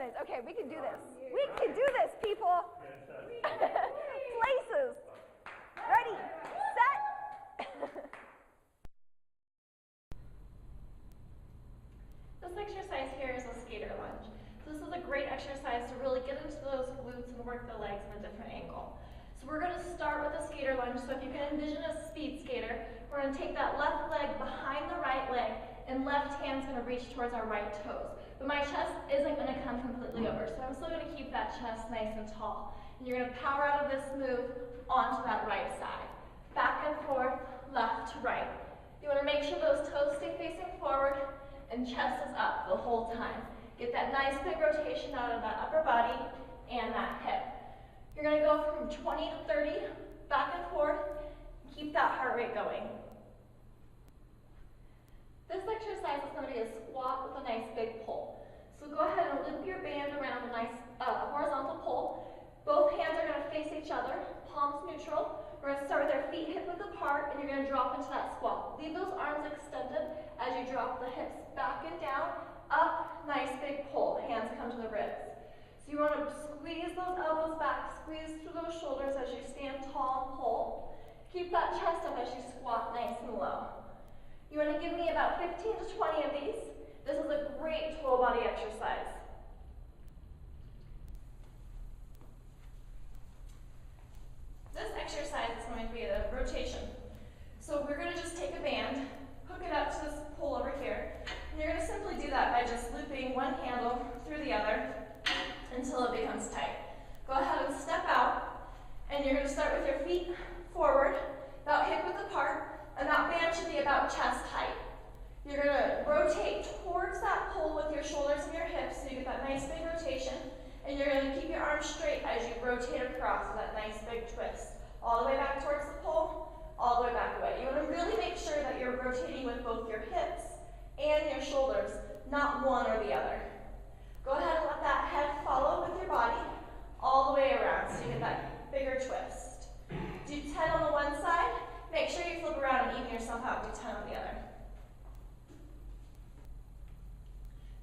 minutes. Okay, we can do this. We can do this, people. Places. Ready, set. This exercise here is a skater lunge. So this is a great exercise to really get into those glutes and work the legs in a different angle. So we're going to start with a skater lunge. So if you can envision a speed skater, we're going to take that left leg behind the right leg, and left hand's going to reach towards our right toes. But my chest isn't going to come completely over, so I'm still going to keep that chest nice and tall. And you're going to power out of this move onto that right side. Back and forth, left to right. You want to make sure those toes stay facing forward and chest is up the whole time. Get that nice big rotation out of that upper body and that hip. You're going to go from 20 to 30, back and forth. Keep that heart rate going. This exercise is going to be a squat with a nice big pull. So go ahead and loop your band around a nice horizontal pull. Both hands are going to face each other, palms neutral. We're going to start with our feet hip width apart, and you're going to drop into that squat. Leave those arms extended as you drop the hips back and down, up, nice big pull. Hands come to the ribs. So you want to squeeze those elbows back, squeeze through those shoulders as you stand tall and pull. Keep that chest up as you squat nice and low. You want to give me about 15 to 20 of these. This is a great total body exercise. This exercise is going to be a rotation. So we're going to just take a band, hook it up to this pole over here, and you're going to simply do that by just looping one handle through the other until it becomes tight. Go ahead and step out, and you're going to start with your feet forward, about hip width apart, and that band should be about chest height. You're going to rotate towards that pole with your shoulders and your hips so you get that nice big rotation. And you're going to keep your arms straight as you rotate across with that nice big twist. All the way back towards the pole, all the way back away. You want to really make sure that you're rotating with both your hips and your shoulders, not one or the other. Go ahead and let that head follow with your body all the way around so you get that bigger twist. Do 10 on the one side. Make sure you flip around and even yourself out and do 10 on the other.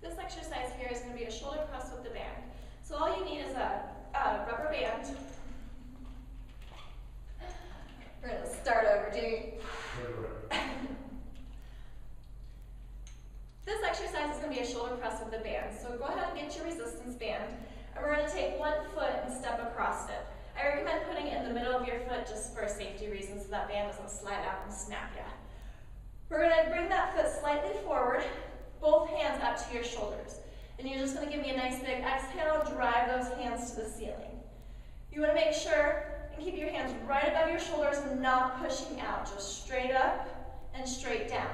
This exercise here is going to be a shoulder press with the band. So all you need is a rubber band. We're going to start over, Jimmy. This exercise is going to be a shoulder press with the band. So go ahead and get your resistance band. And we're going to take one foot and step across it. I recommend putting it in the middle of your foot just for safety reasons so that band doesn't slide out and snap you. We're going to bring that foot slightly forward, both hands up to your shoulders. And you're just going to give me a nice big exhale and drive those hands to the ceiling. You want to make sure and keep your hands right above your shoulders and not pushing out, just straight up and straight down.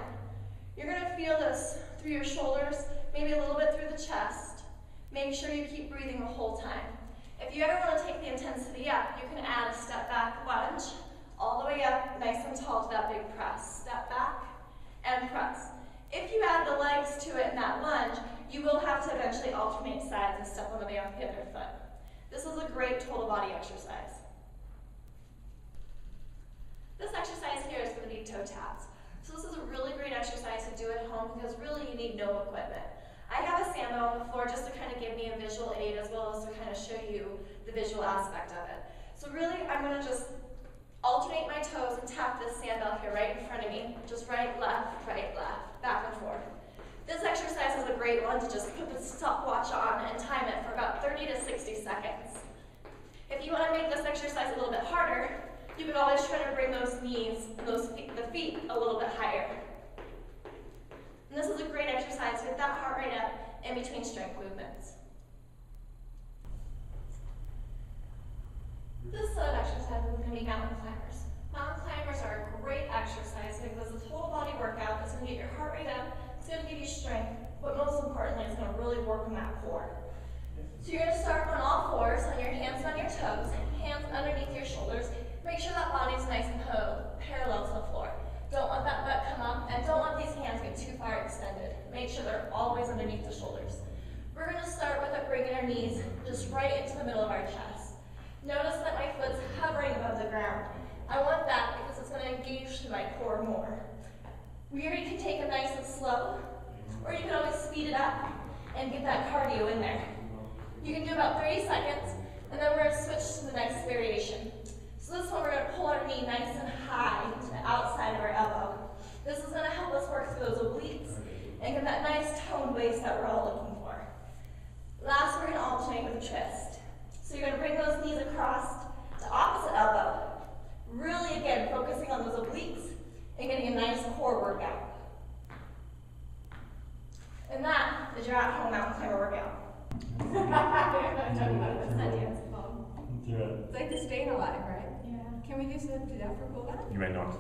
You're going to feel this through your shoulders, maybe a little bit through the chest. Make sure you keep breathing the whole time. If you ever want to take the intensity up, you can add a step back lunge, all the way up, nice and tall to that big press. Step back and press. If you add the legs to it in that lunge, you will have to eventually alternate sides and step on the other foot. This is a great total body exercise. This exercise here is going to be toe taps. So this is a really great exercise to do at home because really you need no equipment. I have a sandal on the floor just to kind of give me a visual aid as well as to kind of show you the visual aspect of it. So really I'm going to just alternate my toes and tap this sandal here right in front of me. Just right, left, back and forth. This exercise is a great one to just put the stopwatch on and time it for about 30 to 60 seconds. If you want to make this exercise a little bit harder, you can always try to bring those knees, the feet a little bit higher. And this is a great exercise to get that heart rate up in between strength movements. This set of exercises is going to be mountain climbers. Mountain climbers are a great exercise because it's a total body workout. It's going to get your heart rate up, it's going to give you strength, but most importantly, it's going to really work on that core. So you're going to start on all fours, on your hands on your toes, hands underneath your shoulders. Make sure that body's nice and parallel to the floor. Don't let that butt come up, and don't let these hands get too far extended. Make sure they're always underneath the shoulders. We're going to start with bringing our knees just right into the middle of our chest. Notice that my foot's hovering above the ground. I want that because it's going to engage to my core more. You can take it nice and slow, or you can always speed it up and get that cardio in there. You can do about 30 seconds, and then we're going to switch to the next variation. So this one, we're going to pull our knee nice and high to the outside of our elbow. This is going to help us work through those obliques and get that nice toned waist that we're all looking for. Last, we're going to alternate with a twist. So you're going to bring those knees across to opposite elbow. Really, again, focusing on those obliques and getting a nice core workout. And that is your at-home mountain climber workout. It's like the staying alive, right? Yeah. Can we do that for cool down? You may not.